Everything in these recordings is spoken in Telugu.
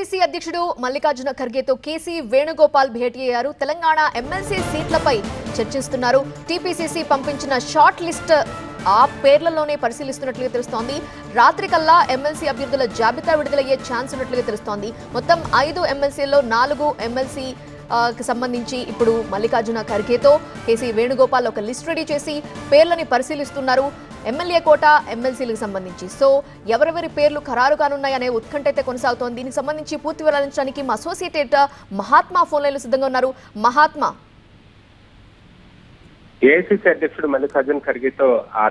ఏఐసీసీ అధ్యక్షుడు మల్లికార్జున ఖర్గేతో కేసీ వేణుగోపాల్ భేటీ అయ్యారు. తెలంగాణ ఎమ్మెల్సీ సీట్లపై చర్చిస్తున్నారు. టీపీసీసీ పంపించిన షార్ట్ లిస్ట్ ఆ పేర్లలోనే పరిశీలిస్తున్నట్లుగా తెలుస్తోంది. రాత్రికల్లా ఎమ్మెల్సీ అభ్యర్థుల జాబితా విడుదలయ్యే ఛాన్స్ ఉన్నట్లుగా తెలుస్తోంది. మొత్తం 5 ఎమ్మెల్సీల్లో 4 ఎమ్మెల్సీ సంబంధించి ఇప్పుడు మల్లికార్జున ఖర్గేతో కేసీ వేణుగోపాల్ ఒక లిస్ట్ రెడీ చేసి పేర్లని పరిశీలిస్తున్నారు. ఎమ్మెల్యే కోట ఎమ్మెల్సీలకు సంబంధించి సో ఎవరెవరి పేర్లు ఖరారు కానున్నాయనే ఉత్కంఠ అయితే కొనసాగుతోంది. దీనికి సంబంధించి పూర్తి వివరించడానికి మా అసోసియేట్ మహాత్మా ఫోన్ లైన్లో సిద్ధంగా ఉన్నారు. మహాత్మా, ఏఐసీసీ అధ్యక్షుడు మల్లికార్జున ఖర్గేతో ఆ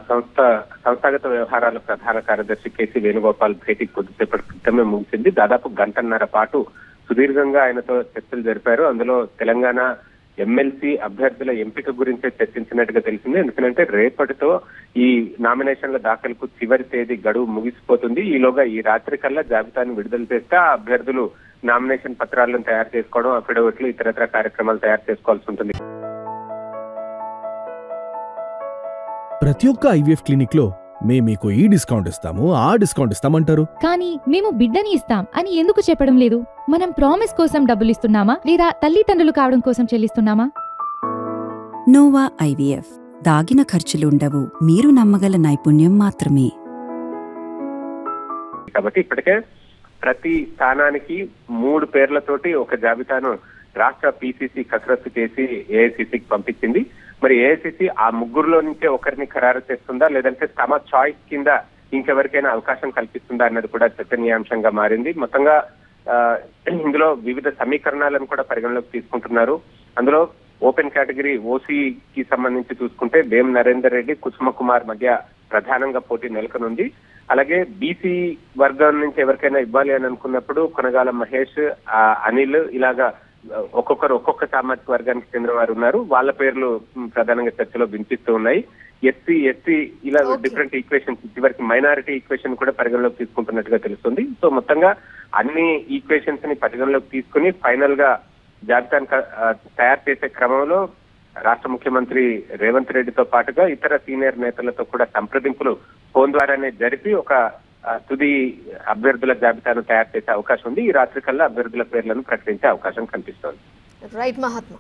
సంస్థాగత వ్యవహారాల ప్రధాన కార్యదర్శి కేసీ వేణుగోపాల్ భేటీ కొద్దిసేపటి క్రితమే ముగిసింది. దాదాపు గంటన్నర పాటు సుదీర్ఘంగా ఆయనతో చర్చలు జరిపారు. అందులో తెలంగాణ ఎమ్మెల్సీ అభ్యర్థుల ఎంపిక గురించే చర్చించినట్టుగా తెలిసింది. ఎందుకంటే రేపటితో ఈ నామినేషన్ల దాఖలకు చివరి తేదీ గడువు ముగిసిపోతుంది. ఈలోగా ఈ రాత్రి కల్లా జాబితాను విడుదల చేస్తే ఆ అభ్యర్థులు నామినేషన్ పత్రాలను తయారు చేసుకోవడం, అఫిడవిట్లు, ఇతరత్ర కార్యక్రమాలు తయారు చేసుకోవాల్సి ఉంటుంది. ప్రతి ఒక్క ఐవీఎఫ్ క్లినిక్ లో మేము మీకు ఈ డిస్కౌంట్ ఇస్తాము, ఆ డిస్కౌంట్ ఇస్తామంటారు. కానీ మేము బిడ్డని ఇస్తాం అని ఎందుకు చెప్పడం లేదు? మనం ప్రామిస్ కోసం డబ్బులు ఇస్తున్నామా లేదా తల్లిదండ్రులు కావడం కోసం చెల్లిస్తున్నామా? నోవా ఐవీఎఫ్ దాగిన ఖర్చులుండవు, మీరు నమ్మగల నైపుణ్యం మాత్రమే. కాబట్టి ఇప్పటికే ప్రతి స్థానానికి 3 పేర్లతోటి ఒక జాబితాను రాష్ట్ర పీసీసీ కసరత్తు చేసి ఏఐసీసీకి పంపించింది. మరి ఏఐసీసీ ఆ 3లో నుంచే ఒకరిని ఖరారు చేస్తుందా లేదంటే తమ చాయిస్ కింద ఇంకెవరికైనా అవకాశం కల్పిస్తుందా అన్నది కూడా చర్చనీయాంశంగా మారింది. మొత్తంగా ఇందులో వివిధ సమీకరణాలను కూడా పరిగణలోకి తీసుకుంటున్నారు. అందులో ఓపెన్ కేటగిరీ ఓసీకి సంబంధించి చూసుకుంటే వేం నరేందర్ రెడ్డి, కుసుమ కుమార్ మధ్య ప్రధానంగా పోటీ నెలకొనుంది. అలాగే బీసీ వర్గం నుంచి ఎవరికైనా ఇవ్వాలి అని అనుకున్నప్పుడు కొనగాల మహేష్, అనిల్ ఇలాగా ఒక్కొక్కరు ఒక్కొక్క సామాజిక వర్గానికి చెందిన వారు ఉన్నారు. వాళ్ళ పేర్లు ప్రధానంగా చర్చలో వినిపిస్తూ ఉన్నాయి. ఎస్సీ ఇలా డిఫరెంట్ ఈక్వేషన్స్, చివరికి మైనారిటీ ఈక్వేషన్ కూడా పరిగణలోకి తీసుకుంటున్నట్టుగా తెలుస్తుంది. సో మొత్తంగా అన్ని ఈక్వేషన్స్ ని పరిగణలోకి తీసుకుని ఫైనల్ గా జాబితాను తయారు చేసే క్రమంలో రాష్ట్ర ముఖ్యమంత్రి రేవంత్ రెడ్డితో పాటుగా ఇతర సీనియర్ నేతలతో కూడా సంప్రదింపులు ఫోన్ ద్వారానే జరిపి ఒక తుది అభ్యర్థుల జాబితాను తయారు చేసే అవకాశం ఉంది. ఈ రాత్రి కల్లా అభ్యర్థుల పేర్లను ప్రకటించే అవకాశం కనిపిస్తోంది. రైట్ మహాత్మా.